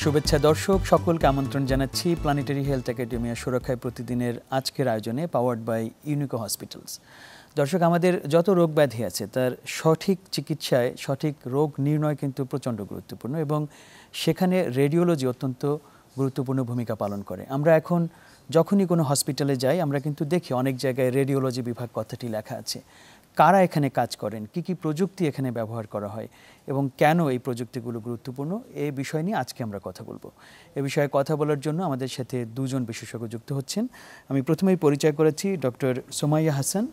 শুভেচ্ছা দর্শক, সকলকে আমন্ত্রণ জানাচ্ছি প্ল্যানেটারি হেলথ একাডেমি সুরক্ষায় প্রতিদিনের আজকের আয়োজনে পাওয়ার্ড বাই ইউনিকো হসপিটালস। দর্শক, আমাদের যত রোগ ব্যাধি আছে তার সঠিক চিকিৎসায় সঠিক রোগ নির্ণয় কিন্তু প্রচণ্ড গুরুত্বপূর্ণ এবং সেখানে রেডিওলজি অত্যন্ত গুরুত্বপূর্ণ ভূমিকা পালন করে। আমরা এখন যখনই কোনো হসপিটালে যাই আমরা কিন্তু দেখি অনেক জায়গায় রেডিওলজি বিভাগ কথাটি লেখা আছে। কারা এখানে কাজ করেন, কি প্রযুক্তি এখানে ব্যবহার করা হয় এবং কেন এই প্রযুক্তিগুলো গুরুত্বপূর্ণ, এই বিষয় নিয়ে আজকে আমরা কথা বলবো। এ বিষয়ে কথা বলার জন্য আমাদের সাথে দুজন বিশেষজ্ঞ যুক্ত হচ্ছেন। আমি প্রথমেই পরিচয় করেছি ডক্টর সুমাইয়া হাসান,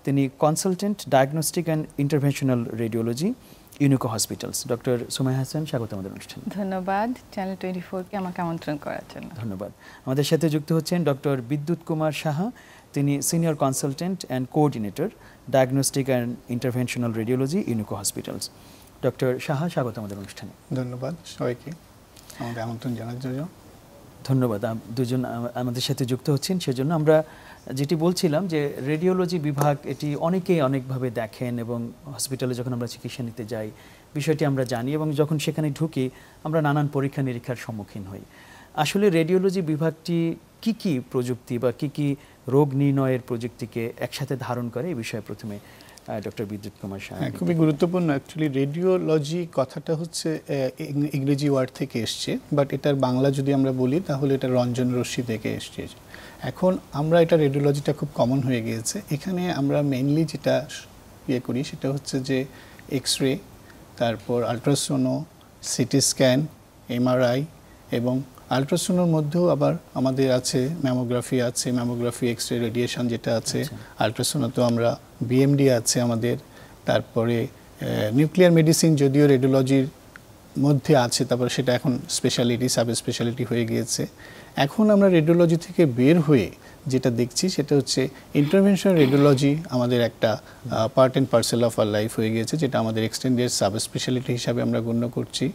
তিনি consultant diagnostic and interventional radiology, Unico hospitals. Doctor Sumaiya Hasan, স্বাগত আমাদের অনুষ্ঠানে। ধন্যবাদ চ্যানেল 24-কে আমাকে আমন্ত্রণ করার জন্য। ধন্যবাদ। আমাদের সাথে যুক্ত হচ্ছেন ডক্টর বিদ্যুৎ কুমার সাহা, তিনি senior consultant and coordinator diagnostic and interventional radiology, Unico hospitals. Doctor Saha, স্বাগত আমাদের অনুষ্ঠানে। ধন্যবাদ সবাইকে আমাদের আমন্ত্রণ জানার জন্য। ধন্যবাদ। দুজন আমাদের সাথে যুক্ত হচ্ছেন সেজন্য। আমরা যেটি বলছিলাম যে রেডিওলজি বিভাগ এটি অনেকেই অনেকভাবে দেখেন এবং হসপিটালে যখন আমরা চিকিৎসা নিতে যাই বিষয়টি আমরা জানি এবং যখন সেখানে ঢুকি আমরা নানান পরীক্ষা নিরীক্ষার সম্মুখীন হই। আসলে রেডিওলজি বিভাগটি কি প্রযুক্তি বা কি রোগ নির্ণয়ের প্রযুক্তিকে একসাথে ধারণ করে, এই বিষয়ে প্রথমে ডক্টর বিদ্যুৎ কুমার সাহা। খুবই গুরুত্বপূর্ণ। অ্যাকচুয়ালি রেডিওলজি কথাটা হচ্ছে ইংরেজি ওয়ার্ড থেকে এসছে, বাট এটার বাংলা যদি আমরা বলি তাহলে এটা রঞ্জন রশ্মি থেকে এসছে। এখন আমরা এটা রেডিওলজিটা খুব কমন হয়ে গিয়েছে। এখানে আমরা মেইনলি যেটা করি সেটা হচ্ছে যে এক্স রে, তারপর আলট্রাসোনো, সিটি স্ক্যান, এমআরআই এবং আলট্রাসোনোর মধ্যেও আবার আমাদের আছে ম্যামোগ্রাফি, এক্স রে, রেডিয়েশন যেটা আছে। আলট্রাসোনোতেও আমরা বিএমডি আছে আমাদের, তারপরে নিউক্লিয়ার মেডিসিন যদিও রেডিওলজির মধ্যে আছে, তারপরে সেটা এখন স্পেশালিটি, সাব স্পেশালিটি হয়ে গিয়েছে। এখন আমরা রেডিওলজি থেকে বের হয়ে যেটা দেখছি সেটা হচ্ছে ইন্টারভেনশন রেডিওলজি আমাদের একটা part and parcel of our life হয়ে গিয়েছে, যেটা আমাদের এক্সটেন্ডেড সাব স্পেশালিটি হিসাবে আমরা গণ্য করছি।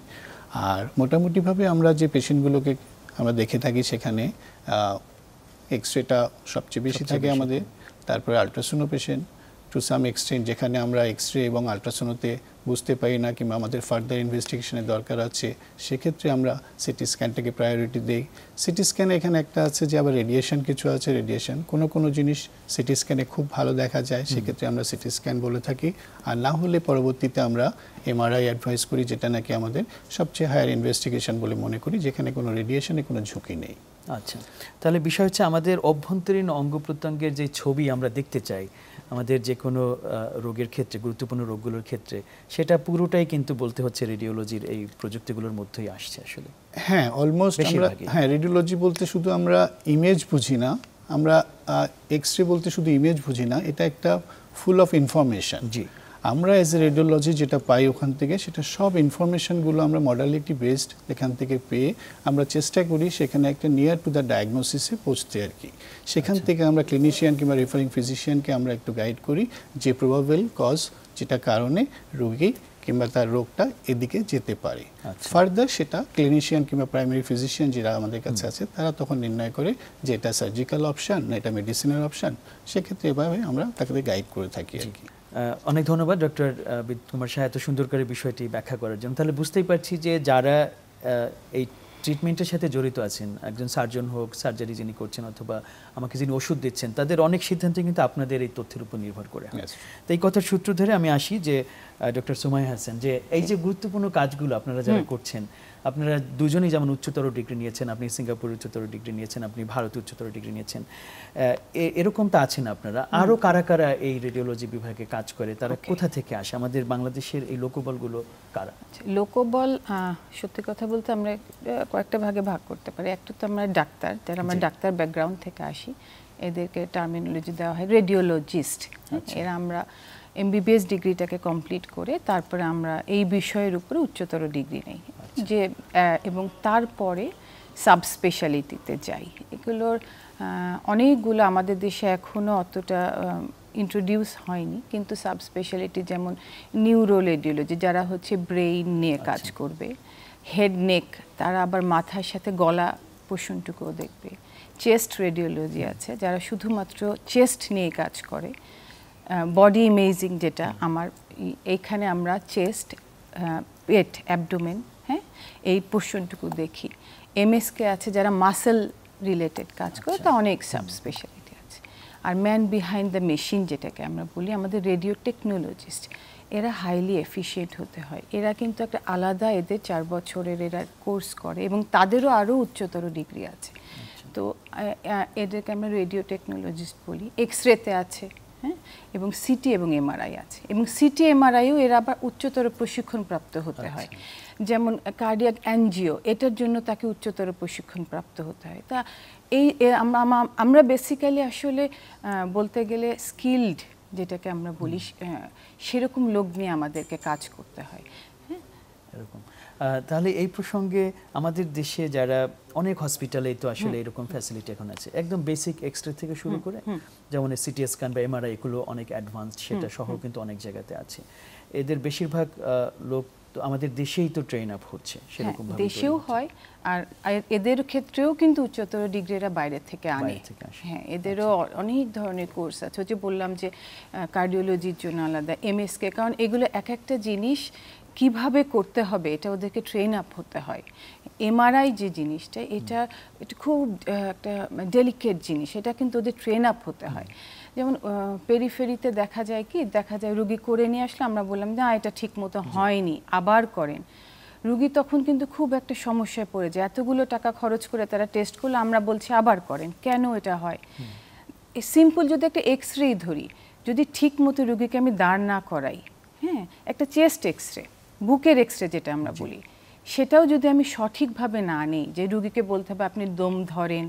আর মোটামুটিভাবে আমরা যে পেশেন্টগুলোকে আমরা দেখে থাকি সেখানে এক্স রেটা সবচেয়ে বেশি থাকে আমাদের, তারপরে ultrasono patient to some extent, যেখানে আমরা এক্স রে এবং আলট্রাসোনোতে বুঝতে পারি না কিংবা আমাদের ফার্দার ইনভেস্টিগেশনের দরকার আছে, সেক্ষেত্রে আমরা সিটি স্ক্যানটাকে প্রায়োরিটি দিই। সিটি স্ক্যানে এখানে একটা আছে যে আবার রেডিয়েশন কিছু আছে, রেডিয়েশন কোনো জিনিস সিটি স্ক্যানে খুব ভালো দেখা যায়, সেক্ষেত্রে আমরা সিটি স্ক্যান বলে থাকি। আর না হলে পরবর্তীতে আমরা এমআরআই অ্যাডভাইস করি, যেটা নাকি আমাদের সবচেয়ে হায়ার ইনভেস্টিগেশন বলে মনে করি, যেখানে কোনো রেডিয়েশনে কোনো ঝুঁকি নেই। আচ্ছা, তাহলে বিষয় হচ্ছে আমাদের অভ্যন্তরীণ অঙ্গ প্রত্যঙ্গের যে ছবি আমরা দেখতে চাই আমাদের যে কোনো রোগের ক্ষেত্রে, গুরুত্বপূর্ণ রোগগুলোর ক্ষেত্রে, সেটা পুরোটাই কিন্তু বলতে হচ্ছে রেডিওলজির এই প্রযুক্তিগুলোর মধ্যেই আসছে আসলে। হ্যাঁ, অলমোস্ট আমরা রেডিওলজি বলতে শুধু আমরা ইমেজ বুঝি না, আমরা এক্স রে বলতে শুধু ইমেজ বুঝি না, এটা একটা ফুল অফ ইনফরমেশন। জি, আমরা এজ এ রেডিওলজি যেটা পাই ওখান থেকে সেটা সব ইনফরমেশনগুলো আমরা মডালিটি বেসড এখান থেকে পেয়ে আমরা চেষ্টা করি সেখানে একটা নিয়ার টু দ্য ডায়াগনোসিসে পৌঁছতে আর কি। সেখান থেকে আমরা ক্লিনিশিয়ান কিংবা রেফারিং ফিজিশিয়ানকে আমরা একটু গাইড করি যে প্রবাবল কজ, যেটা কারণে রোগী কিংবা তার রোগটা এদিকে যেতে পারে। ফার্দার সেটা ক্লিনিশিয়ান কিংবা প্রাইমারি ফিজিশিয়ান যারা আমাদের কাছে আছে তারা তখন নির্ণয় করে যে এটা সার্জিক্যাল অপশান না এটা মেডিসিনের অপশান। সেক্ষেত্রে এভাবে আমরা তাকে গাইড করে থাকি আর কি। অনেক ধন্যবাদ ডক্টর বিদ্যুৎ কুমার সাহা এত সুন্দর করে বিষয়টি ব্যাখ্যা করার জন্য। তাহলে বুঝতেই পারছি যে যারা এই ট্রিটমেন্টের সাথে জড়িত আছেন, একজন সার্জন হোক, সার্জারি যিনি করছেন অথবা আমাকে যিনি ওষুধ দিচ্ছেন, তাদের অনেক সিদ্ধান্ত কিন্তু আপনাদের এই তথ্যের উপর নির্ভর করে। তো এই কথার সূত্র ধরে আমি আসি যে ডক্টর সুমাইয়া হাসান, যে এই যে গুরুত্বপূর্ণ কাজগুলো আপনারা যারা করছেন, আপনারা দুজনেই যেমন উচ্চতর ডিগ্রি নিয়েছেন, আপনি সিঙ্গাপুর উচ্চতর ডিগ্রি নিয়েছেন, আপনি ভারতে উচ্চতর ডিগ্রি নিয়েছেন, এরকম তো আছেন আপনারা। আরও কারা কারা এই রেডিওলজি বিভাগে কাজ করে, তারা কোথা থেকে আসে, আমাদের বাংলাদেশের এই লোকবলগুলো কারা? লোকবল সত্যি কথা বলতে আমরা কয়েকটা ভাগে ভাগ করতে পারি। একটা তো আমরা ডাক্তার, যারা আমরা ডাক্তার ব্যাকগ্রাউন্ড থেকে আসি, এদেরকে টার্মিনোলজি দেওয়া হয় রেডিওলজিস্ট। এরা আমরা এমবিবিএস ডিগ্রিটাকে কমপ্লিট করে তারপরে আমরা এই বিষয়ের উপরে উচ্চতর ডিগ্রি নেই যে, এবং তারপরে সাব স্পেশালিটিতে যাই। এগুলোর অনেকগুলো আমাদের দেশে এখনও অতটা ইন্ট্রোডিউস হয়নি, কিন্তু সাব স্পেশালিটি যেমন নিউরো রেডিওলজি, যারা হচ্ছে ব্রেইন নিয়ে কাজ করবে, হেড নেক, তারা আবার মাথার সাথে গলা পোষণটুকুও দেখবে। চেস্ট রেডিওলজি আছে, যারা শুধুমাত্র চেস্ট নিয়ে কাজ করে। বডি ইমেজিং, যেটা আমার এইখানে আমরা চেস্ট, পেট, অ্যাবডোমেন, হ্যাঁ, এই পোর্শনটুকু দেখি। এমএসকে আছে যারা মাসেল রিলেটেড কাজ করে, তা অনেক সাব স্পেশালিটি আছে। আর ম্যান বিহাইন্ড দ্য মেশিন যেটাকে আমরা বলি, আমাদের রেডিও টেকনোলজিস্ট, এরা হাইলি এফিশিয়েন্ট হতে হয়। এরা কিন্তু একটা আলাদা, এদের 4 বছরের এরা কোর্স করে এবং তাদেরও আরও উচ্চতর ডিগ্রি আছে। তো এদেরকে আমরা রেডিও টেকনোলজিস্ট বলি। এক্সরেতে আছে, হ্যাঁ, এবং সিটি এবং এমআরআই আছে, এবং সিটি এমআরআইও এরা আবার উচ্চতর প্রশিক্ষণপ্রাপ্ত হতে হয়। যেমন কার্ডিয়াক অ্যানজিও, এটার জন্য তাকে উচ্চতর প্রশিক্ষণপ্রাপ্ত হতে হয়। তা এই আমরা বেসিক্যালি আসলে বলতে গেলে স্কিলড যেটাকে আমরা বলি, সেরকম লোক নিয়ে আমাদেরকে কাজ করতে হয়। এরকম তাহলে এই প্রসঙ্গে আমাদের দেশে যারা অনেক হসপিটালে তো আসলে এরকম ফ্যাসিলিটি এখন আছে, একদম বেসিক এক্সরে থেকে শুরু করে যেমন সিটি স্ক্যান বা এমআরআই, এগুলো অনেক অ্যাডভান্সড, সেটা সহ কিন্তু অনেক জায়গাতে আছে। এদের বেশিরভাগ লোক তো আমাদের দেশেই তো ট্রেন আপ হচ্ছে, সেরকম ভাবে দেশেও হয়। আর এদের ক্ষেত্রেও কিন্তু উচ্চতর ডিগ্রিরা বাইরে থেকে আনে। হ্যাঁ, এদেরও অনেক ধরনের কোর্স আছে। যে বললাম যে কার্ডিওলজির জন্য আলাদা, এমএসকে, কারণ এগুলো এক একটা জিনিস কিভাবে করতে হবে এটা ওদেরকে ট্রেন আপ হতে হয়। এমআরআই যে জিনিসটা, এটা খুব একটা ডেলিকেট জিনিস, এটা কিন্তু ওদের ট্রেন আপ হতে হয়। যেমন পেরিফেরিতে দেখা যায় রুগী করে নিয়ে আসলে আমরা বললাম না এটা ঠিক মতো হয়নি, আবার করেন। রুগী তখন কিন্তু খুব একটা সমস্যায় পড়ে যায়। এতগুলো টাকা খরচ করে তারা টেস্ট করলে আমরা বলছি আবার করেন, কেন এটা হয়? সিম্পল যদি একটা এক্সরে ধরি, যদি ঠিক মতো রুগীকে আমি দাঁড় না করাই, হ্যাঁ, একটা চেস্ট এক্সরে, বুকের এক্সরে যেটা আমরা বলি, সেটাও যদি আমি সঠিকভাবে না নিই, যে রুগীকে বলতে হবে আপনি দম ধরেন,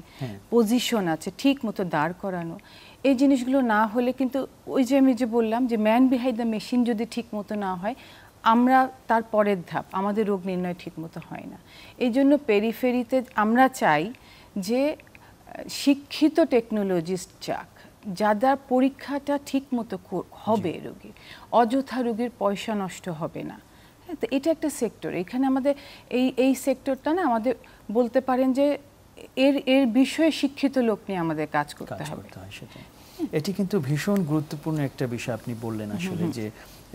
পজিশন আছে, ঠিক মতো দাঁড় করানো, এই জিনিসগুলো না হলে কিন্তু ওই যে আমি যে বললাম যে ম্যান বিহাইন্ড দ্য মেশিন যদি ঠিক মতো না হয়, আমরা তার পরের ধাপ, আমাদের রোগ নির্ণয় ঠিক মতো হয় না। এই জন্য পেরিফেরিতে আমরা চাই যে শিক্ষিত টেকনোলজিস্ট যাক, যাদের পরীক্ষাটা ঠিক মতো হবে, রোগীর অযথা রোগীর পয়সা নষ্ট হবে না। তো এটা একটা সেক্টর, এখানে আমাদের এই সেক্টরটা না, আমাদের বলতে পারেন যে এর বিষয়ে শিক্ষিত লোক নিয়ে আমাদের কাজ করতে হবে। এটি কিন্তু ভীষণ গুরুত্বপূর্ণ একটা বিষয় আপনি বললেন আসলে, যে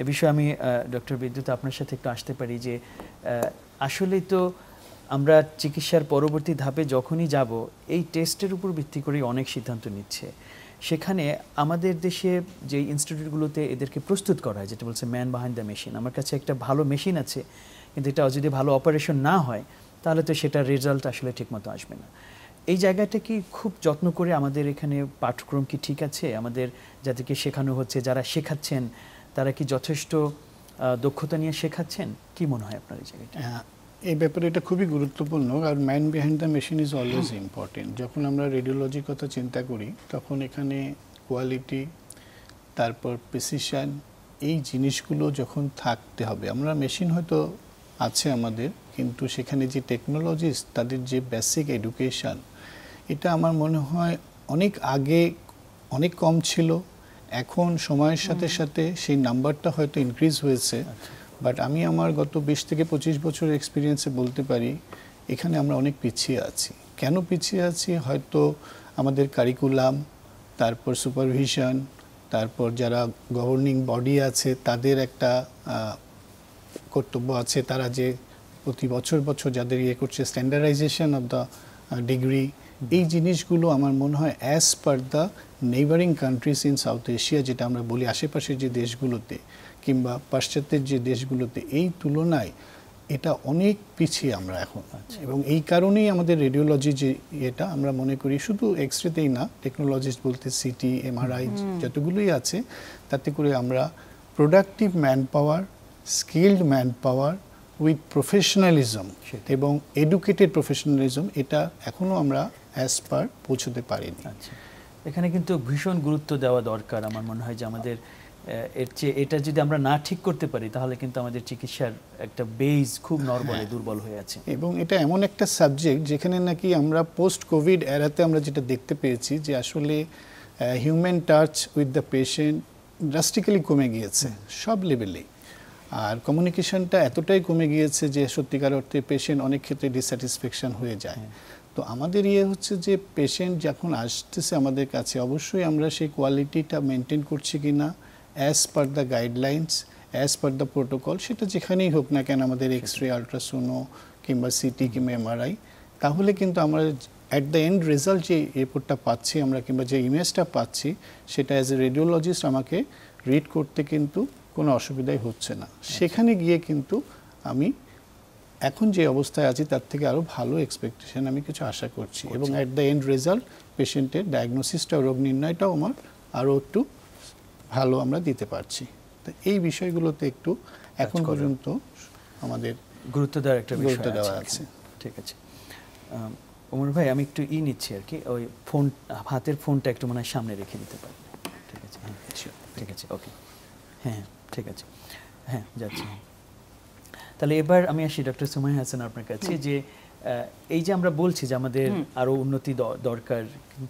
এ বিষয়ে আমি ডক্টর বিদ্যুৎ আপনার সাথে একটু আসতে পারি, যে আসলেই তো আমরা চিকিৎসার পরবর্তী ধাপে যখনই যাব, এই টেস্টের উপর ভিত্তি করে অনেক সিদ্ধান্ত নিচ্ছে। সেখানে আমাদের দেশে যে ইনস্টিটিউটগুলোতে এদেরকে প্রস্তুত করা হয়, যেটা বলছে ম্যান বিহাইন্ড দ্য মেশিন, আমার কাছে একটা ভালো মেশিন আছে, কিন্তু এটা যদি ভালো অপারেশন না হয় তাহলে তো সেটার রেজাল্ট আসলে ঠিকমতো আসবে না। এই জায়গাটা কি খুব যত্ন করে আমাদের এখানে পাঠ্যক্রম কি ঠিক আছে? আমাদের যাদেরকে শেখানো হচ্ছে, যারা শেখাচ্ছেন, তারা কি যথেষ্ট দক্ষতা নিয়ে শেখাচ্ছেন? কি মনে হয় আপনার এই জায়গাটা? এই ব্যাপারে এটা খুবই গুরুত্বপূর্ণ, আর man behind the machine is always important. যখন আমরা রেডিওলজির কথা চিন্তা করি, তখন এখানে কোয়ালিটি, তারপর প্রিসিশন, এই জিনিসগুলো যখন থাকতে হবে। আমরা মেশিন হয়তো আছে আমাদের, কিন্তু সেখানে যে টেকনোলজিস্ট, তাদের যে বেসিক এডুকেশন, এটা আমার মনে হয় অনেক আগে অনেক কম ছিল। এখন সময়ের সাথে সাথে সেই নাম্বারটা হয়তো ইনক্রিজ হয়েছে, বাট আমি আমার গত 20 থেকে 25 বছরের এক্সপিরিয়েন্সে বলতে পারি এখানে আমরা অনেক পিছিয়ে আছি। কেন পিছিয়ে আছি? হয়তো আমাদের কারিকুলাম, তারপর সুপারভিশন, তারপর যারা গভর্নিং বডি আছে তাদের একটা কর্তব্য আছে, তারা যে প্রতি বছর যাদের ইয়ে করছে স্ট্যান্ডার্ডাইজেশন অফ দ্য ডিগ্রি, এই জিনিসগুলো আমার মনে হয় as per the neighbouring countries in south Asia, যেটা আমরা বলি আশেপাশের যে দেশগুলোতে কিংবা পাশ্চাত্যের যে দেশগুলোতে, এই তুলনায় এটা অনেক পিছিয়ে আমরা এখন। এবং এই কারণেই আমাদের রেডিওলজি যে এটা আমরা মনে করি শুধু এক্সরেতেই না, টেকনোলজিস্ট বলতে সিটি, এমআরআই যতগুলোই আছে, তাতে করে আমরা productive man power, skilled man power with professionalism এবং এডুকেটেড প্রফেশনালিজম, এটা এখনও আমরা অ্যাজ পার পৌঁছতে পারিনি। আচ্ছা, এখানে কিন্তু ভীষণ গুরুত্ব দেওয়া দরকার। আমার মনে হয় যে আমাদের এর চেয়ে এটা যদি আমরা না ঠিক করতে পারি, তাহলে কিন্তু আমাদের চিকিৎসার একটা বেস খুব নরবরে দুর্বল হয়ে আছে। এবং এটা এমন একটা সাবজেক্ট যেখানে নাকি আমরা পোস্ট কোভিড এরাতে আমরা যেটা দেখতে পেয়েছি, যে আসলে human touch with the patient drastically কমে গিয়েছে সব লেভেলেই। আর কমিউনিকেশনটা এতটাই কমে গিয়েছে যে সত্যিকার অর্থে পেশেন্ট অনেক ক্ষেত্রে ডিস্যাটিসফ্যাকশন হয়ে যায়। তো আমাদের হচ্ছে যে পেশেন্ট যখন আসতেছে আমাদের কাছে, অবশ্যই আমরা সেই কোয়ালিটিটা মেনটেন করছি কিনা as per the guidelines, as per the protocol, সেটা যেখানেই হোক না কেন, আমাদের এক্স-রে, আলট্রাসোনো কিংবা সিটি কিংবা এমআরআই, তাহলে কিন্তু আমরা অ্যাট দ্য এন্ড রেজাল্ট যে রিপোর্টটা পাচ্ছি আমরা কিংবা যে ইমেজটা পাচ্ছি, সেটা অ্যাজ এ রেডিওলজিস্ট আমাকে রিড করতে কিন্তু কোনো অসুবিধাই হচ্ছে না। সেখানে গিয়ে কিন্তু আমি এখন যে অবস্থায় আছি তার থেকে আরও ভালো এক্সপেকটেশন আমি কিছু আশা করছি, এবং অ্যাট দ্য এন্ড রেজাল্ট পেশেন্টের ডায়াগনোসিসটা, রোগ নির্ণয়টাও আমার আরও একটু ভালো আমরা দিতে পারছি। তো এই বিষয়গুলোতে একটু এখন পর্যন্ত আমাদের গুরুত্ব দেওয়ার একটা বিষয় আছে। ঠিক আছে ওমর ভাই, আমি একটু নিচ্ছি আর কি, ওই ফোন, হাতের ফোনটা একটু মনে হয় সামনে রেখে দিতে পারেন। ঠিক আছে, হ্যাঁ ঠিক আছে, ওকে, হ্যাঁ ঠিক আছে, হ্যাঁ যাচ্ছি। তাহলে এবার আমি আসি ডক্টর সুমাইয়া হাসান আপনার কাছে, যে এই যে আমরা বলছি যে আমাদের আরো উন্নতি দরকার,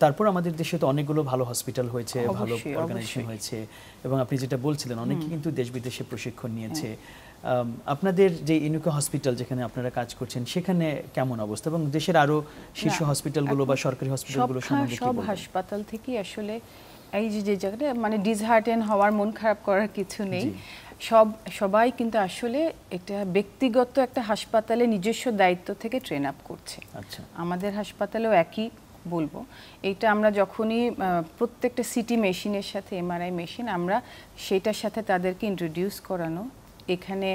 তারপর আমাদের দেশে তো অনেকগুলো ভালো হসপিটাল হয়েছে, ভালো অর্গানাইজেশন হয়েছে, এবং আপনি যেটা বলছিলেন অনেকে কিন্তু দেশ বিদেশে প্রশিক্ষণ নিয়েছে। আপনাদের যে ইউনিকো হসপিটাল যেখানে আপনারা কাজ করছেন, সেখানে কেমন অবস্থা, এবং দেশের আরো শীর্ষ হসপিটালগুলো বা সরকারি হসপিটালগুলো সম্বন্ধে কি বলবেন? সব হাসপাতাল থেকে আসলে এই যে জায়গাটা মানে ডিসহার্টেন হওয়ার, মন খারাপ করার কিছু নেই। সবাই কিন্তু আসলে এটা ব্যক্তিগত একটা হাসপাতালে নিজস্ব দায়িত্ব থেকে ট্রেন আপ করছে। আচ্ছা, আমাদের হাসপাতালেও একই বলবো। এইটা আমরা যখনই প্রত্যেকটা সিটি মেশিনের সাথে এমআরআই মেশিন, আমরা সেটার সাথে তাদেরকে ইন্ট্রোডিউস করানো, এখানে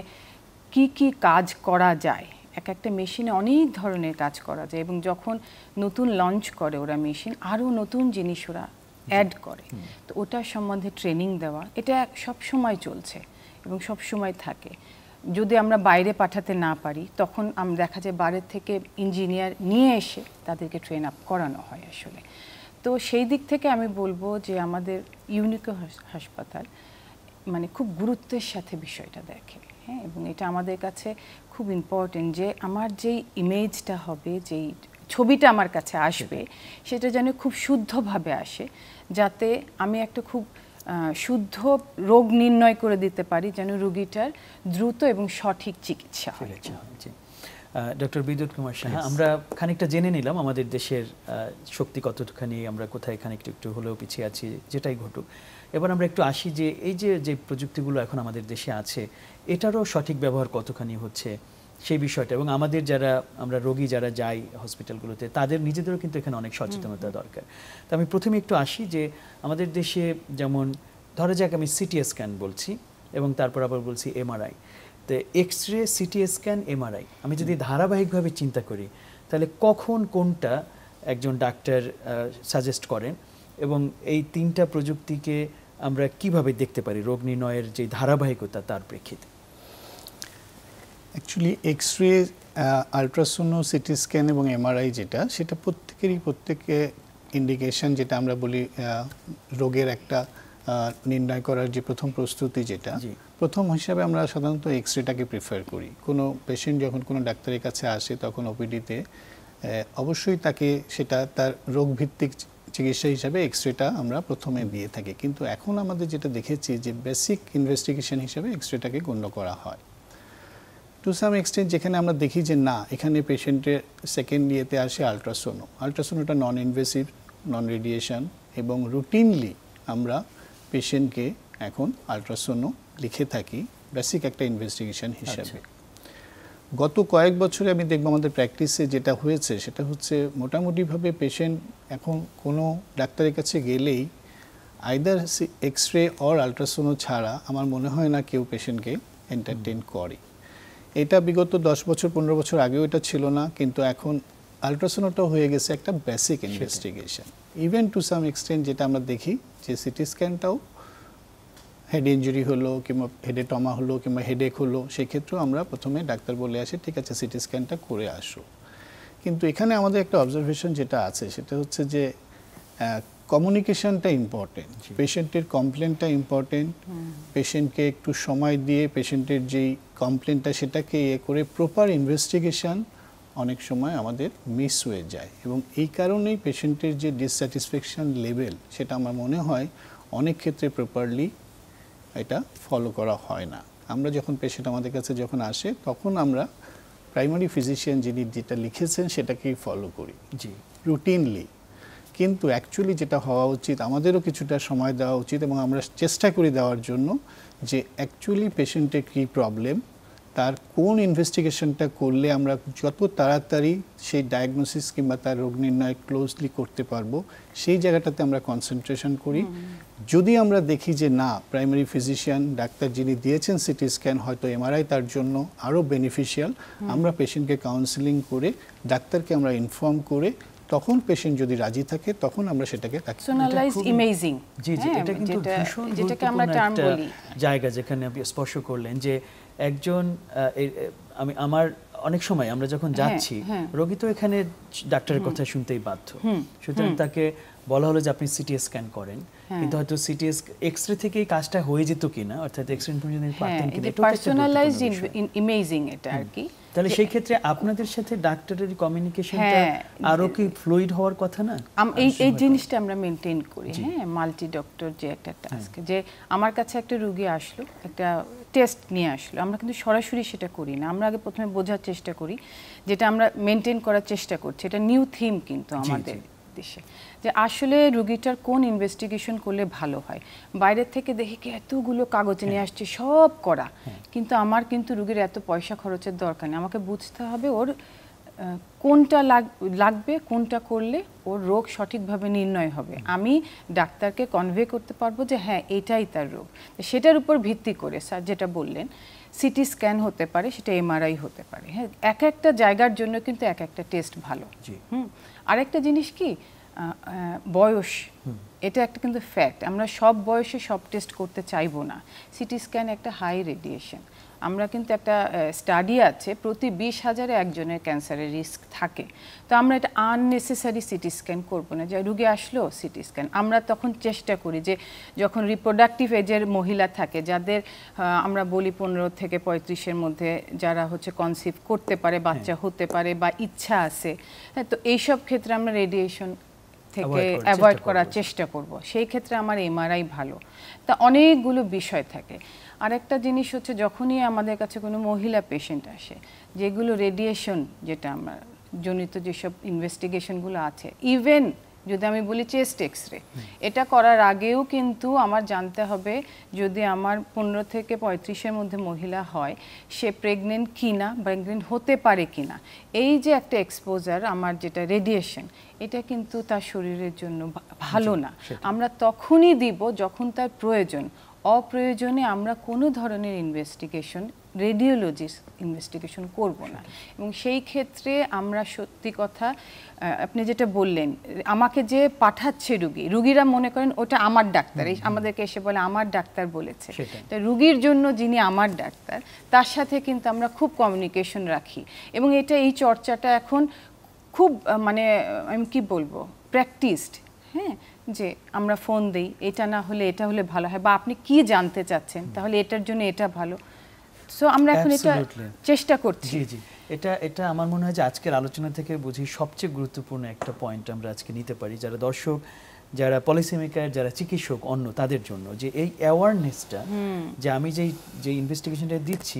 কি কি কাজ করা যায়, একটা মেশিনে অনেক ধরনের কাজ করা যায়, এবং যখন নতুন লঞ্চ করে ওরা মেশিন, আরও নতুন জিনিস ওরা অ্যাড করে, তো ওটার সম্বন্ধে ট্রেনিং দেওয়া, এটা সব সময় চলছে এবং সব সময় থাকে। যদি আমরা বাইরে পাঠাতে না পারি, তখন আমরা দেখা যায় বাইরের থেকে ইঞ্জিনিয়ার নিয়ে এসে তাদেরকে ট্রেন আপ করানো হয় আসলে। তো সেই দিক থেকে আমি বলবো যে আমাদের ইউনিকো হাসপাতাল মানে খুব গুরুত্বের সাথে বিষয়টা দেখে, হ্যাঁ, এবং এটা আমাদের কাছে খুব ইম্পর্টেন্ট যে আমার যেই ইমেজটা হবে, যেই ছবিটা আমার কাছে আসবে, সেটা যেন খুব শুদ্ধভাবে আসে, যাতে আমি একটা খুব শুদ্ধ রোগ নির্ণয় করে দিতে পারি, যেন রোগীটার দ্রুত এবং সঠিক চিকিৎসা হয়। ডক্টর বিদ্যুৎ কুমার সাহা, আমরা খানিকটা জেনে নিলাম আমাদের দেশের শক্তি কতখানি, আমরা কোথায় খানিকটা একটু হলেও পিছিয়ে আছি, যেটাই ঘটুক। এবার আমরা একটু আসি যে এই যে প্রযুক্তিগুলো এখন আমাদের দেশে আছে, এটারও সঠিক ব্যবহার কতখানি হচ্ছে সেই বিষয়টা, এবং আমাদের যারা আমরা রোগী যারা যাই হসপিটালগুলোতে, তাদের নিজেদেরও কিন্তু এখানে অনেক সচেতনতা দরকার। তো আমি প্রথমে একটু আসি যে আমাদের দেশে যেমন ধরা যাক আমি সিটি স্ক্যান বলছি, এবং তারপর আবার বলছি এমআরআই। তো এক্স-রে, সিটি স্ক্যান, এমআরআই আমি যদি ধারাবাহিকভাবে চিন্তা করি, তাহলে কখন কোনটা একজন ডাক্তার সাজেস্ট করেন, এবং এই তিনটা প্রযুক্তিকে আমরা কিভাবে দেখতে পারি রোগ নির্ণয়ের যে ধারাবাহিকতা তার প্রেক্ষিতে? Actually x-ray, ultrasono, CT scan এবং এমআরআই যেটা, সেটা প্রত্যেকে ইন্ডিকেশন, যেটা আমরা বলি রোগের একটা নির্ণয় করার যে প্রথম প্রস্তুতি, যেটা প্রথম হিসাবে আমরা সাধারণত এক্স-রেটাকে প্রিফার করি। কোনো পেশেন্ট যখন কোনো ডাক্তারের কাছে আসে, তখন ওপিডিতে অবশ্যই তাকে সেটা তার রোগভিত্তিক চিকিৎসা হিসাবে এক্স-রেটা আমরা প্রথমে দিয়ে থাকি, কিন্তু এখন আমাদের যেটা দেখেছি যে বেসিক ইনভেস্টিগেশন হিসাবে এক্স-রেটাকে গণ্য করা হয় টু সাম এক্সটেন্ট। যেখানে আমরা দেখি যে না, এখানে পেশেন্টের সেকেন্ড ইয়েতে আসে আলট্রাসোনোটা নন ইনভেসিভ, নন রেডিয়েশন, এবং রুটিনলি আমরা পেশেন্টকে এখন আলট্রাসোনো লিখে থাকি বেসিক একটা ইনভেস্টিগেশন হিসাবে। গত কয়েক বছরে আমি দেখব আমাদের প্র্যাকটিসে যেটা হয়েছে, সেটা হচ্ছে মোটামুটিভাবে পেশেন্ট এখন কোনো ডাক্তারের কাছে গেলেই আইদার এক্স-রে অর আলট্রাসোনো ছাড়া আমার মনে হয় না কেউ পেশেন্টকে এন্টারটেইন করে। এটা বিগত 10 বছর 15 বছর আগেও এটা ছিল না, কিন্তু এখন আলট্রাসোনোটাও হয়ে গেছে একটা basic investigation. Even to some extent যেটা আমরা দেখি যে সিটি স্ক্যানটাও হেড ইঞ্জুরি হলো কিংবা হেডে টমা হলো কিংবা হেডেক হলো, সেক্ষেত্রেও আমরা প্রথমে ডাক্তার বলে আসি ঠিক আছে সিটি স্ক্যানটা করে আসো। কিন্তু এখানে আমাদের একটা অবজারভেশন যেটা আছে, সেটা হচ্ছে যে কমিউনিকেশনটা ইম্পর্টেন্ট, পেশেন্টের কমপ্লেনটা ইম্পর্টেন্ট, পেশেন্টকে একটু সময় দিয়ে পেশেন্টের যেই কমপ্লেনটা সেটাকে করে প্রপার ইনভেস্টিগেশন অনেক সময় আমাদের মিস হয়ে যায়, এবং এই কারণেই পেশেন্টের যে ডিসস্যাটিসফ্যাকশন লেভেল, সেটা আমার মনে হয় অনেক ক্ষেত্রে প্রপারলি এটা ফলো করা হয় না। আমরা যখন পেশেন্ট আমাদের কাছে যখন আসে, তখন আমরা প্রাইমারি ফিজিশিয়ান যিনি যেটা লিখেছেন সেটাকেই ফলো করি রুটিনলি, কিন্তু অ্যাকচুয়ালি যেটা হওয়া উচিত, আমাদেরও কিছুটা সময় দেওয়া উচিত, এবং আমরা চেষ্টা করি দেওয়ার জন্য যে অ্যাকচুয়ালি পেশেন্টের কী প্রবলেম, তার কোন ইনভেস্টিগেশনটা করলে আমরা যত তাড়াতাড়ি সেই ডায়াগনোসিস কিংবা তার রোগ নির্ণয় ক্লোজলি করতে পারবো, সেই জায়গাটাতে আমরা কনসেন্ট্রেশন করি। যদি আমরা দেখি যে না, প্রাইমারি ফিজিশিয়ান ডাক্তার যিনি দিয়েছেন সিটি স্ক্যান, হয়তো এমআরআই তার জন্য আরও বেনিফিশিয়াল, আমরা পেশেন্টকে কাউন্সিলিং করে ডাক্তারকে আমরা ইনফর্ম করে তখন পেশেন্ট যদি রাজি থাকে তখন আমরা সেটাকে পার্সোনালাইজড ইমেজিং, জি জি, এটা কিন্তু ভীষণ গুরুত্বপূর্ণ একটা জায়গা যেখানে আপনি স্পর্শ করলেন যে একজন আমার অনেক সময় আমরা যখন যাচ্ছি রোগী তো এখানে ডাক্তারের কথা শুনতেই বাধ্য, সুতরাং তাকে বলা হলো যে আপনি সিটি স্ক্যান করেন, কিন্তু হয়তো সিটি এক্সরে থেকে এই কাজটা হয়ে যেত কিনা, অর্থাৎ এক্সরে ইনফরমেশন পারতেন কিনা, এটা পার্সোনালাইজড ইমেজিং এটা আর কি। তাহলে সেই ক্ষেত্রে আপনাদের সাথে ডাক্তারের কমিউনিকেশনটা আরো কি ফ্লুইড হওয়ার কথা না? এই জিনিসটা আমরা মেইনটেইন করি, মাল্টি ডক্টর যে একটা টাস্ক, যে আমার কাছে একটা রোগী আসলো, একটা টেস্ট নিয়ে আসলো, আমরা কিন্তু সরাসরি সেটা করি না, আমরা আগে প্রথমে বোঝার চেষ্টা করি, যেটা আমরা মেইনটেইন করার চেষ্টা করছি, এটা নিউ থিম কিন্তু আমাদের দেশে, যে আসলে রোগীটার কোন ইনভেস্টিগেশন করলে ভালো হয়। বাইরের থেকে দেখি কি এতগুলো কাগজ নিয়ে আসছে সব করা, কিন্তু আমার কিন্তু রোগীর এত পয়সা খরচের দরকার নেই, আমাকে বুঝতে হবে ওর কোনটা লাগবে, কোনটা করলে ওর রোগ সঠিকভাবে নির্ণয় হবে, আমি ডাক্তারকে কনভে করতে পারবো যে হ্যাঁ এটাই তার রোগ। সেটার উপর ভিত্তি করে স্যার যেটা বললেন, সিটি স্ক্যান হতে পারে, সেটা এমআরআই হতে পারে, হ্যাঁ, এক একটা জায়গার জন্য কিন্তু এক একটা টেস্ট ভালো। আরেকটা জিনিস কি, বয়স, এটা একটা কিন্তু ফ্যাক্ট, আমরা সব বয়সে সব টেস্ট করতে চাইবো না। সিটি স্ক্যান একটা হাই রেডিয়েশন, আমরা কিন্তু একটা স্টাডি আছে প্রতি 20,000-এ একজনের ক্যান্সারের রিস্ক থাকে, তো আমরা এটা আননেসেসারি সিটি স্ক্যান করবো না, যে রুগী আসলো সিটি স্ক্যান। আমরা তখন চেষ্টা করি যে যখন রিপ্রোডাক্টিভ এজের মহিলা থাকে, যাদের আমরা বলি 15 থেকে 35-এর মধ্যে, যারা হচ্ছে কনসিভ করতে পারে, বাচ্চা হতে পারে বা ইচ্ছা আছে, হ্যাঁ, তো এইসব ক্ষেত্রে আমরা রেডিয়েশন থেকে অ্যাভয়েড করার চেষ্টা করব, সেই ক্ষেত্রে আমার এমআরআই ভালো। তা অনেকগুলো বিষয় থাকে। আরেকটা জিনিস হচ্ছে, যখনই আমাদের কাছে কোনো মহিলা পেশেন্ট আসে, যেগুলো রেডিয়েশন, যেটা আমরা জনিত যেসব ইনভেস্টিগেশনগুলো আছে, ইভেন যদি আমি বলি চেস্ট এক্সরে, এটা করার আগেও কিন্তু আমার জানতে হবে, যদি আমার 15 থেকে 35-এর মধ্যে মহিলা হয়, সে প্রেগনেন্ট কিনা, প্রেগনেন্ট হতে পারে কিনা। এই যে একটা এক্সপোজার আমার যেটা রেডিয়েশন, এটা কিন্তু তার শরীরের জন্য ভালো না। আমরা তখনই দিব যখন তার প্রয়োজন, অপ্রয়োজনে আমরা কোনো ধরনের ইনভেস্টিগেশন, রেডিওলজির ইনভেস্টিগেশন করব না। এবং সেই ক্ষেত্রে আমরা সত্যি কথা, আপনি যেটা বললেন, আমাকে যে পাঠাচ্ছে রুগীরা মনে করেন ওটা আমার ডাক্তার, আমাদেরকে এসে বলে আমার ডাক্তার বলেছে, তা রুগীর জন্য যিনি আমার ডাক্তার, তার সাথে কিন্তু আমরা খুব কমিউনিকেশন রাখি। এবং এই চর্চাটা এখন খুব মানে আমি কি বলবো, প্র্যাকটিসড, হ্যাঁ, যে আমরা ফোন দেই, এটা না হলে এটা হলে ভালো হয়, বা আপনি কি জানতে চাচ্ছেন, তাহলে এটার জন্য এটা ভালো। সো আমরা এখন এটা চেষ্টা করছি। জি জি, এটা আমার মনে হয় যে আজকের আলোচনা থেকে বুঝি সবচেয়ে গুরুত্বপূর্ণ একটা পয়েন্ট আমরা আজকে নিতে পারি, যারা দর্শক, যারা পলিসি মেকার, যারা চিকিৎসক অন্য, তাদের জন্য, যে এই অ্যাওয়ারনেসটা, যে আমি যে ইনভেস্টিগেশনটা দিচ্ছি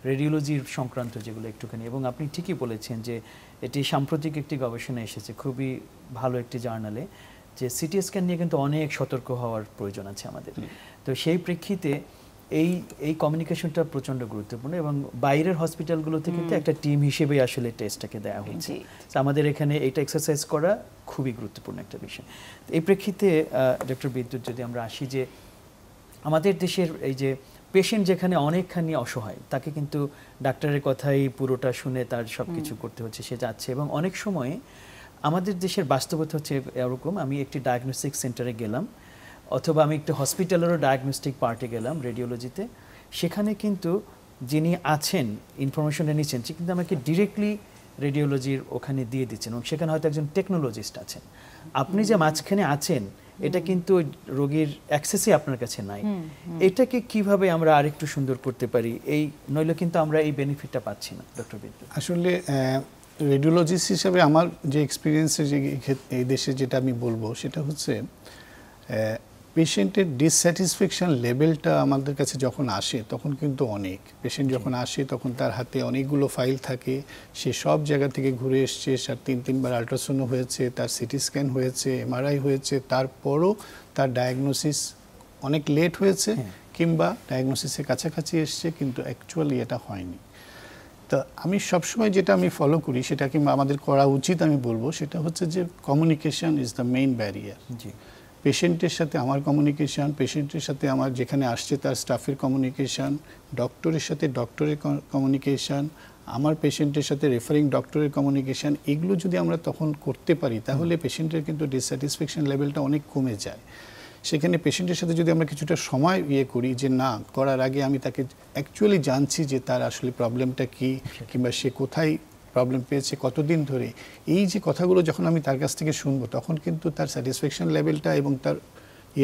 রেডিওলজির সংক্রান্ত যেগুলো একটুখানি, এবং আপনি ঠিকই বলেছেন যে এটি সাম্প্রতিক একটি গবেষণা এসেছে খুবই ভালো একটি জার্নালে, যে সিটি স্ক্যান নিয়ে কিন্তু অনেক সতর্ক হওয়ার প্রয়োজন আছে আমাদের। তো সেই প্রেক্ষিতে এই কমিউনিকেশনটা প্রচণ্ড গুরুত্বপূর্ণ, এবং বাইরের হসপিটালগুলোতে কিন্তু একটা টিম হিসেবে আসলে টেস্টটাকে দেওয়া হচ্ছে। আমাদের এখানে এটা এক্সারসাইজ করা খুবই গুরুত্বপূর্ণ একটা বিষয়। এই প্রেক্ষিতে ডক্টর বিদ্যুৎ, যদি আমরা আসি যে আমাদের দেশের এই যে পেশেন্ট যেখানে অনেকখানি অসহায়, তাকে কিন্তু ডাক্তারের কথাই পুরোটা শুনে তার সব কিছু করতে হচ্ছে, সে যাচ্ছে, এবং অনেক সময় আমাদের দেশের বাস্তবতা হচ্ছে এরকম, আমি একটি ডায়াগনস্টিক সেন্টারে গেলাম, অথবা আমি একটু হসপিটালেরও ডায়াগনস্টিক পার্টে গেলাম রেডিওলজিতে, সেখানে কিন্তু যিনি আছেন ইনফরমেশনটা নিচ্ছেন, সে কিন্তু আমাকে ডিরেক্টলি রেডিওলজির ওখানে দিয়ে দিচ্ছেন, এবং সেখানে হয়তো একজন টেকনোলজিস্ট আছেন। আপনি যে মাঝখানে আছেন, এটা কিন্তু রোগীর অ্যাক্সেসই আপনার কাছে নাই। এটাকে কিভাবে আমরা আরেকটু সুন্দর করতে পারি, নইলে কিন্তু আমরা এই বেনিফিটটা পাচ্ছি না। ডক্টর বিদ্যুৎ, আসলে রেডিওলজিস্ট হিসেবে আমার যে এক্সপিরিয়েন্সে যে এই দেশে যেটা আমি বলবো, সেটা হচ্ছে পেশেন্টের ডিসস্যাটিসফ্যাকশন লেভেলটা আমাদের কাছে যখন আসে, তখন কিন্তু অনেক পেশেন্ট যখন আসে, তখন তার হাতে অনেকগুলো ফাইল থাকে, সে সব জায়গা থেকে ঘুরে এসছে, তিনবার আল্ট্রাসাউন্ড হয়েছে, তার সিটি স্ক্যান হয়েছে, এমআরআই হয়েছে, তারপরও তার ডায়াগনোসিস অনেক লেট হয়েছে, কিংবা ডায়াগনোসিসের কাছাকাছি এসছে কিন্তু অ্যাকচুয়ালি এটা হয়নি। তা আমি সবসময় যেটা আমি ফলো করি সেটা কিংবা আমাদের করা উচিত আমি বলবো সেটা হচ্ছে যে communication is the main barrier. জি, পেশেন্টের সাথে আমার কমিউনিকেশন, পেশেন্টের সাথে আমার যেখানে আসছে তার স্টাফের কমিউনিকেশন, ডক্টরের সাথে ডক্টরের কমিউনিকেশন, আমার পেশেন্টের সাথে রেফারিং ডক্টরের কমিউনিকেশন, এগুলো যদি আমরা তখন করতে পারি তাহলে পেশেন্টের কিন্তু ডিসস্যাটিসফ্যাকশন লেভেলটা অনেক কমে যায়। সেখানে পেশেন্টের সাথে যদি আমরা কিছুটা সময় করি যে না করার আগে আমি তাকে অ্যাকচুয়ালি জানছি যে তার আসলে প্রবলেমটা কি কিংবা সে কোথায় প্রবলেম পেয়েছে কতদিন ধরে, এই যে কথাগুলো যখন আমি তার কাছ থেকে শুনবো তখন কিন্তু তার স্যাটিসফ্যাকশন লেভেলটা এবং তার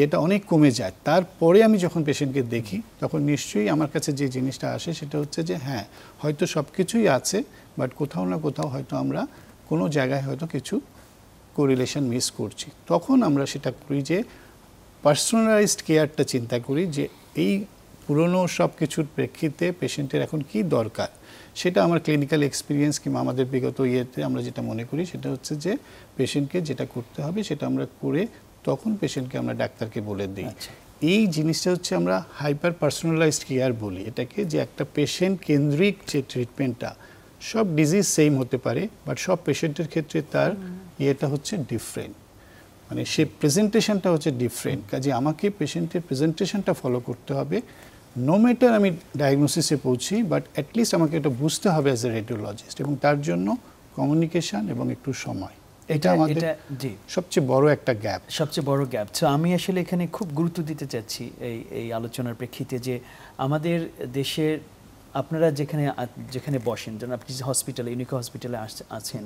এটা অনেক কমে যায়। তারপরে আমি যখন পেশেন্টকে দেখি তখন নিশ্চয়ই আমার কাছে যে জিনিসটা আসে সেটা হচ্ছে যে হ্যাঁ হয়তো সব কিছুই আছে বাট কোথাও না কোথাও হয়তো আমরা কোনো জায়গায় হয়তো কিছু কোরিলেশন মিস করছি। তখন আমরা সেটা করি যে পার্সোনালাইজড কেয়ারটা চিন্তা করি যে এই পুরনো সব কিছুর প্রেক্ষিতে পেশেন্টের এখন কি দরকার সেটা আমার ক্লিনিক্যাল এক্সপিরিয়েন্স কিংবা আমাদের বিগত আমরা যেটা মনে করি সেটা হচ্ছে যে পেশেন্টকে যেটা করতে হবে সেটা আমরা করে তখন পেশেন্টকে আমরা ডাক্তারকে বলে দিই। এই জিনিসটা হচ্ছে আমরা হাইপার পার্সোনালাইজড কেয়ার বলি এটাকে, যে একটা পেশেন্ট কেন্দ্রিক যে ট্রিটমেন্টটা, সব ডিজিজ সেম হতে পারে বাট সব পেশেন্টের ক্ষেত্রে তার এটা হচ্ছে ডিফারেন্ট, মানে সে প্রেজেন্টেশনটা হচ্ছে ডিফারেন্ট। কাজে আমাকে পেশেন্টের প্রেজেন্টেশনটা ফলো করতে হবে, নো ম্যাটার আমি ডায়াগনোসিসে পৌঁছি বাট অ্যাটলিস্ট আমাকে এটা বুঝতে হবে অ্যাজ এ রেডিওলজিস্ট, এবং তার জন্য কমিউনিকেশন এবং একটু সময়, এটা আমাদের সবচেয়ে বড় একটা গ্যাপ, সবচেয়ে বড় গ্যাপ। তো আমি আসলে এখানে খুব গুরুত্ব দিতে চাচ্ছি এই আলোচনার প্রেক্ষিতে যে আমাদের দেশের আপনারা যেখানে বসেন, যেন আপনি যে হসপিটালে ইউনিকো হসপিটালে আছেন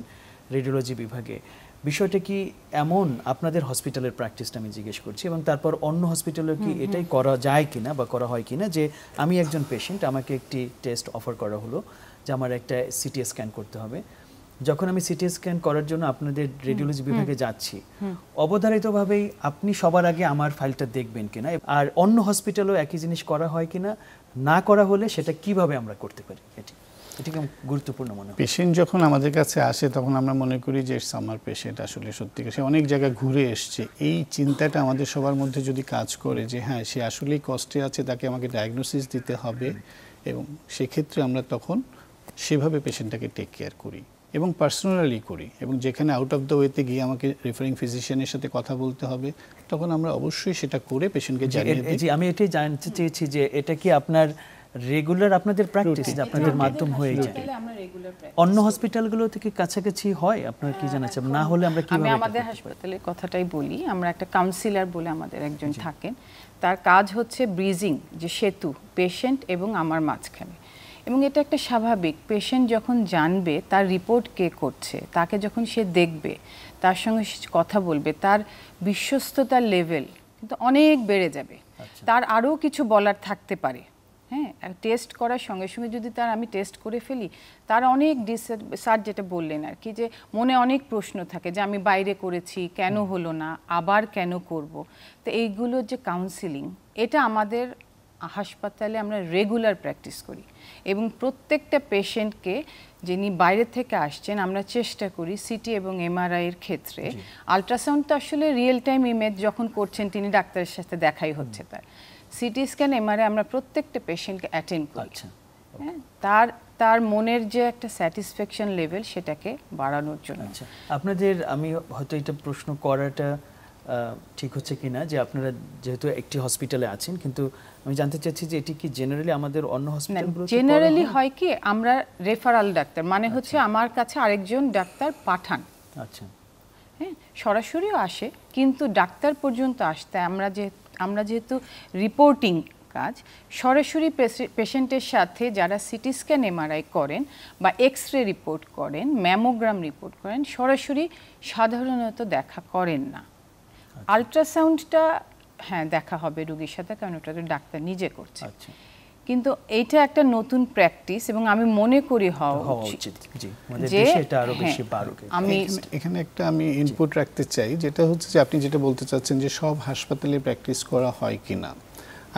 রেডিওলজি বিভাগে, বিষয়টা কি এমন আপনাদের হসপিটালের প্র্যাকটিসটা আমি জিজ্ঞেস করছি, এবং তারপর অন্য হসপিটালে কি এটাই করা যায় কিনা বা করা হয় কিনা, যে আমি একজন পেশেন্ট, আমাকে একটি টেস্ট অফার করা হলো যে আমার একটা সিটি স্ক্যান করতে হবে, যখন আমি সিটি স্ক্যান করার জন্য আপনাদের রেডিওলজি বিভাগে যাচ্ছি অবধারিতভাবেই আপনি সবার আগে আমার ফাইলটা দেখবেন কিনা, আর অন্য হসপিটালেও একই জিনিস করা হয় কিনা, না করা হলে সেটা কিভাবে আমরা করতে পারি, এটাকে গুরুত্বপূর্ণ মনে হয়। পেশেন্ট যখন আমাদের কাছে আসে তখন আমরা মনে করি যে আমার পেশেন্ট আসলে সত্যিকার সে অনেক জায়গায় ঘুরে এসছে, এই চিন্তাটা আমাদের সবার মধ্যে যদি কাজ করে যে হ্যাঁ সে আসলেই কষ্টে আছে, তাকে আমাকে ডায়াগনোসিস দিতে হবে, এবং সেক্ষেত্রে আমরা তখন সেভাবে পেশেন্টটাকে টেক কেয়ার করি এবং পার্সোনালি করি, এবং যেখানে আউট অফ দ্য ওয়েতে গিয়ে আমাকে রেফারিং ফিজিশিয়ানের সাথে কথা বলতে হবে তখন আমরা অবশ্যই সেটা করে পেশেন্টকে জানিয়ে দিই। আমি এটাই জানতে চেয়েছি যে এটা কি আপনার রেগুলার আপনাদের প্র্যাকটিস, আপনাদের মাধ্যম হয়ে যায়? অন্য হসপিটালগুলো থেকে কাছাকাছি হয় আপনার কি জানাচ্ছেন? না হলে আমরা কিভাবে? আমি আমাদের হাসপাতালের কথাটাই বলি, আমরা একটা কাউন্সিলর বলে আমাদের একজন থাকেন, তার কাজ হচ্ছে ব্রিজিং, যে সেতু পেশেন্ট এবং আমার মাঝখানে, এবং এটা একটা স্বাভাবিক। পেশেন্ট যখন জানবে তার রিপোর্ট কে করছে, তাকে যখন সে দেখবে, তার সঙ্গে কথা বলবে, তার বিশ্বস্ততার লেভেল কিন্তু অনেক বেড়ে যাবে। তার আরও কিছু বলার থাকতে পারে, হ্যাঁ, টেস্ট করার সঙ্গে সঙ্গে যদি আমি টেস্ট করে ফেলি, তার অনেক স্যার যেটা বললেন আর কি, যে মনে অনেক প্রশ্ন থাকে যে আমি বাইরে করেছি কেন হলো না, আবার কেন করব। তো এইগুলোর যে কাউন্সিলিং, এটা আমাদের হাসপাতালে আমরা রেগুলার প্র্যাকটিস করি, এবং প্রত্যেকটা পেশেন্টকে যিনি বাইরে থেকে আসছেন আমরা চেষ্টা করি সিটি এবং এমআরআই এর ক্ষেত্রে, আলট্রাসাউন্ড তো আসলে রিয়েল টাইম ইমেজ যখন করছেন তিনি ডাক্তারের সাথে দেখাই হচ্ছে, তার সিটি স্ক্যান এমআরআই আমরা প্রত্যেকটা পেশেন্টকে অ্যাটেন্ড করি, হ্যাঁ, তার মনের যে একটা স্যাটিসফ্যাকশন লেভেল সেটাকে বাড়ানোর জন্য। আপনাদের, আমি হয়তো এটা প্রশ্ন করাটা ঠিক হচ্ছে কিনা, যে আপনারা যেহেতু একটি হসপিটালে আছেন, কিন্তু আমি জানতে চাচ্ছি যে এটি কি জেনারেলি আমাদের অন্য হসপিটালগুলোতে জেনারেলি হয় কি, আমরা রেফারাল ডাক্তার মানে হচ্ছে আমার কাছে আরেকজন ডাক্তার পাঠান, আচ্ছা, হ্যাঁ, সরাসরিও আসে, কিন্তু ডাক্তার পর্যন্ত আসতে আমরা যেহেতু রিপোর্টিং কাজ, সরাসরি পেশেন্টের সাথে যারা সিটি স্ক্যান এমআরআই করেন বা এক্স-রে রিপোর্ট করেন, ম্যামোগ্রাম রিপোর্ট করেন, সরাসরি সাধারণত দেখা করেন না। আলট্রাসাউন্ডটা হ্যাঁ দেখা হবে রোগীর সাথে, কারণ ওটা তো ডাক্তার নিজে করছে, কিন্তু এইটা একটা নতুন প্র্যাকটিস, এবং আমি মনে করি হওয়া উচিত যে এটা আরো বেশি বাড়ুক। আমি এখানে একটা ইনপুট রাখতে চাই, যেটা হচ্ছে যে আপনি যেটা বলতে চাচ্ছেন যে সব হাসপাতালে প্র্যাকটিস করা হয় কিনা,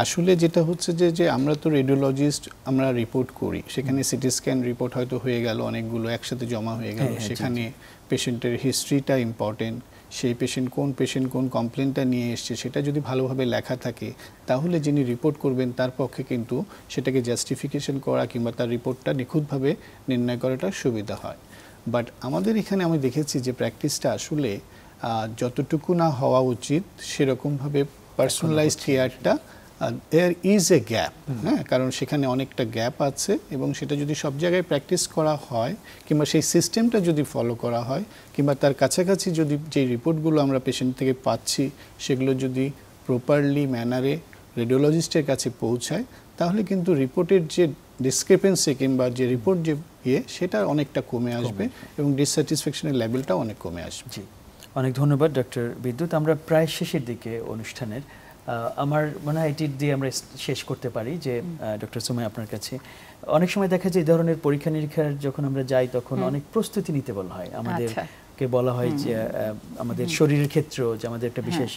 আসলে যেটা হচ্ছে যে আমরা তো রেডিওলজিস্ট, আমরা রিপোর্ট করি, সেখানে সিটি স্ক্যান রিপোর্ট হয়তো হয়ে গেল, অনেকগুলো একসাথে জমা হয়ে গেল, সেখানে পেশেন্টের হিস্ট্রিটা ইম্পর্টেন্ট, সেই পেশেন্ট কোন কমপ্লেনটা নিয়ে এসছে সেটা যদি ভালোভাবে লেখা থাকে, তাহলে যিনি রিপোর্ট করবেন তার পক্ষে কিন্তু সেটাকে জাস্টিফিকেশন করা কিংবা তার রিপোর্টটা নিখুঁতভাবে নির্ণয় করাটা সুবিধা হয়। বাট আমাদের এখানে আমি দেখেছি যে প্র্যাকটিসটা আসলে যতটুকু না হওয়া উচিত সেরকমভাবে পার্সোনালাইজড কেয়ারটা, দেয়ার ইজ এ গ্যাপ, হ্যাঁ, কারণ সেখানে অনেকটা গ্যাপ আছে, এবং সেটা যদি সব জায়গায় প্র্যাকটিস করা হয় কিংবা সেই সিস্টেমটা যদি ফলো করা হয় কিংবা তার কাছাকাছি যদি যে রিপোর্টগুলো আমরা পেশেন্ট থেকে পাচ্ছি সেগুলো যদি প্রপারলি ম্যানারে রেডিওলজিস্টের কাছে পৌঁছায়, তাহলে কিন্তু রিপোর্টের যে ডিসক্রিপেন্সি কিংবা যে রিপোর্ট যে সেটা অনেকটা কমে আসবে এবং ডিসস্যাটিসফ্যাকশনের লেভেলটা অনেক কমে আসবে। জি, অনেক ধন্যবাদ ডক্টর বিদ্যুৎ। আমরা প্রায় শেষের দিকে অনুষ্ঠানের, আমার মনে হয় এটি দিয়ে আমরা শেষ করতে পারি যে ডক্টর সুমাইয়া আপনার কাছে অনেক সময় দেখা যায় এই ধরনের পরীক্ষা নিরীক্ষার যখন আমরা যাই তখন অনেক প্রস্তুতি নিতে বলা হয় আমাদেরকে, বলা হয় যে আমাদের শরীরের ক্ষেত্রেও যে আমাদের একটা বিশেষ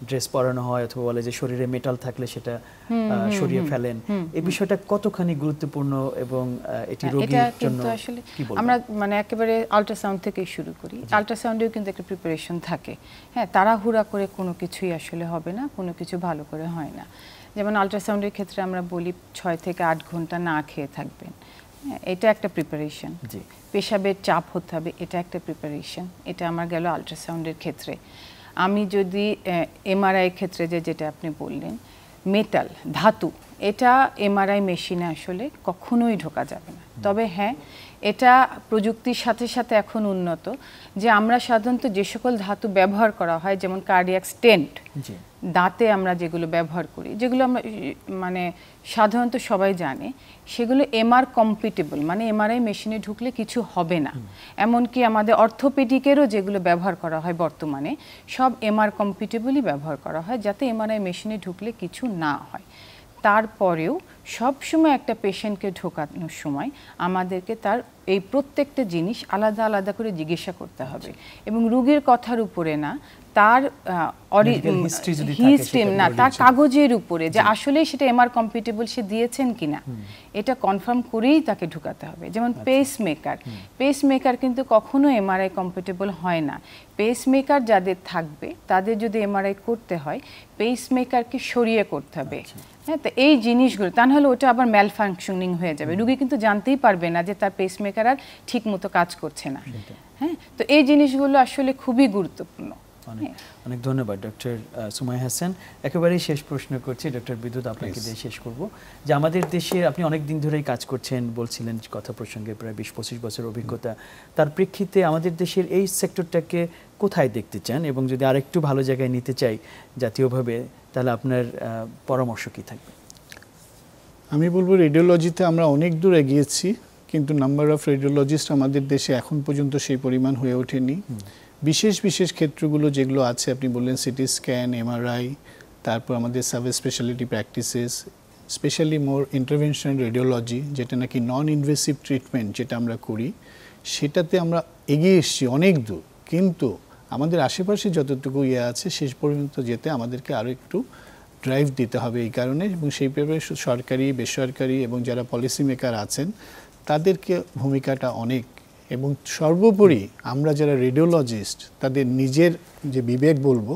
ড্রেস পরানো হয়, অথবা বলে যে শরীরে মেটাল থাকলে সেটা সরিয়ে ফেলেন। এই বিষয়টা কতখানি গুরুত্বপূর্ণ এবং এটি রোগীর জন্য আসলে আমরা মানে একেবারে আল্ট্রাসাউন্ড থেকে শুরু করি, আল্ট্রাসাউন্ডেও কিন্তু একটা প্রিপারেশন থাকে। হ্যাঁ, তাড়াহুড়া করে কোনো কিছুই আসলে হবে না, কোনো কিছু ভালো করে হয় না। যেমন আল্ট্রাসাউন্ডের ক্ষেত্রে আমরা বলি 6 থেকে 8 ঘন্টা না খেয়ে থাকবেন, এটা একটা প্রিপারেশন। পেশাবের চাপ হতে হবে, এটা একটা প্রিপারেশন। এটা আমার গেল আল্ট্রাসাউন্ডের ক্ষেত্রে। আমি যদি এমআরআই ক্ষেত্রে যেটা আপনি বললেন, মেটাল, ধাতু, এটা এমআরআই মেশিনে আসলে কখনোই ঢোকা যাবে না। তবে হ্যাঁ, এটা প্রযুক্তির সাথে সাথে এখন উন্নত যে আমরা সাধারণত যে সকল ধাতু ব্যবহার করা হয়, যেমন কার্ডিয়াক স্টেন্ট, দাঁতে আমরা যেগুলো ব্যবহার করি, যেগুলো আমরা মানে সাধারণত সবাই জানে, সেগুলো এমআর কম্পিটেবল, মানে এমআরআই মেশিনে ঢুকলে কিছু হবে না। এমনকি আমাদের অর্থোপেডিকেরও যেগুলো ব্যবহার করা হয় বর্তমানে, সব এমআর কম্পিটেবলই ব্যবহার করা হয়, যাতে এমআরআই মেশিনে ঢুকলে কিছু না হয়। তারপরেও সবসময় একটা পেশেন্টকে ঢোকানোর সময় আমাদেরকে তার এই প্রত্যেকটা জিনিস আলাদা আলাদা করে জিজ্ঞাসা করতে হবে, এবং রোগীর কথার উপরে না, তার হিস্ট্রি না, তার কাগজের উপরে যে আসলে সেটা এমআর কম্পিটেবল সে দিয়েছেন কিনা, এটা কনফার্ম করেই তাকে ঢুকাতে হবে। যেমন পেসমেকার কিন্তু কখনো এমআরআই কম্পিটেবল হয় না। পেসমেকার যাদের থাকবে তাদের যদি এমআরআই করতে হয়, পেসমেকারকে সরিয়ে করতে হবে। হ্যাঁ, তো এই জিনিসগুলো, তা নাহলে ওটা আবার ম্যাল ফাংশনিং হয়ে যাবে, রোগী কিন্তু জানতেই পারবে না যে তার পেসমেকার আর ঠিক মতো কাজ করছে না। হ্যাঁ, তো এই জিনিসগুলো আসলে খুবই গুরুত্বপূর্ণ। অনেক ধন্যবাদ ডক্টর সুমাইয়া হাসান। একেবারেই শেষ প্রশ্ন করছি ডক্টর বিদ্যুৎ, আপনাকে দিয়ে শেষ করব যে আমাদের দেশে আপনি অনেক দিন ধরেই কাজ করছেন, বলছিলেন কথা প্রসঙ্গে প্রায় 20-25 বছর অভিজ্ঞতা, তার প্রেক্ষিতে আমাদের দেশের এই সেক্টরটাকে কোথায় দেখতে চান, এবং যদি আরেকটু ভালো জায়গায় নিতে চাই জাতীয়ভাবে, তাহলে আপনার পরামর্শ কি থাকবে? আমি বলবো রেডিওলজিতে আমরা অনেক দূর এগিয়েছি, কিন্তু নাম্বার অফ রেডিওলজিস্ট আমাদের দেশে এখন পর্যন্ত সেই পরিমাণ হয়ে ওঠেনি। বিশেষ ক্ষেত্রগুলো যেগুলো আছে, আপনি বললেন সিটি স্ক্যান, এমআরআই, তারপর আমাদের সাব স্পেশালিটি প্র্যাকটিসেস, স্পেশালি মোর ইন্টারভেনশন রেডিওলজি, যেটা নাকি নন ইনভেসিভ ট্রিটমেন্ট যেটা আমরা করি, সেটাতে আমরা এগিয়ে এসেছি অনেক দূর, কিন্তু আমাদের আশেপাশে যতটুকু আছে শেষ পর্যন্ত যেতে আমাদেরকে আরও একটু ড্রাইভ দিতে হবে এই কারণে, এবং সেই ব্যাপারে সরকারি, বেসরকারি এবং যারা পলিসি মেকার আছেন তাদেরকে ভূমিকাটা অনেক, এবং সর্বোপরি আমরা যারা রেডিওলজিস্ট তাদের নিজের যে বিবেক বলবো,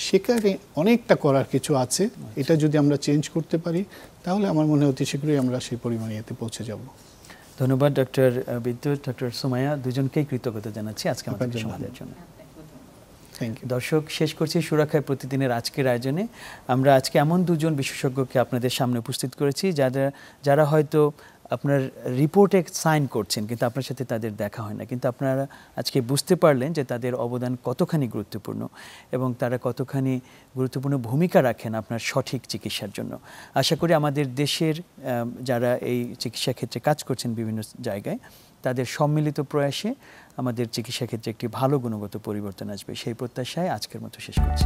সেখানে অনেকটা করার কিছু আছে। এটা যদি আমরা চেঞ্জ করতে পারি তাহলে আমার মনে হয় অতি শীঘ্রই আমরা সেই পরিমাণে এতে পৌঁছে যাব। ধন্যবাদ ডক্টর বিদ্যুৎ, ডক্টর সুমাইয়া, দুজনকেই কৃতজ্ঞতা জানাচ্ছি আজকে আমাদের সময় দেওয়ার জন্য। দর্শক, শেষ করছি সুরক্ষায় প্রতিদিনের আজকের আয়োজনে। আমরা আজকে এমন দুজন বিশেষজ্ঞকে আপনাদের সামনে উপস্থিত করেছি যারা হয়তো আপনার রিপোর্টে সাইন করছেন কিন্তু আপনার সাথে তাদের দেখা হয় না, কিন্তু আপনারা আজকে বুঝতে পারলেন যে তাদের অবদান কতখানি গুরুত্বপূর্ণ এবং তারা কতখানি গুরুত্বপূর্ণ ভূমিকা রাখেন আপনার সঠিক চিকিৎসার জন্য। আশা করি আমাদের দেশের যারা এই চিকিৎসা ক্ষেত্রে কাজ করছেন বিভিন্ন জায়গায়, তাদের সম্মিলিত প্রয়াসে আমাদের চিকিৎসা ক্ষেত্রে একটি ভালো গুণগত পরিবর্তন আসবে, সেই প্রত্যাশায় আজকের মতো শেষ করছি।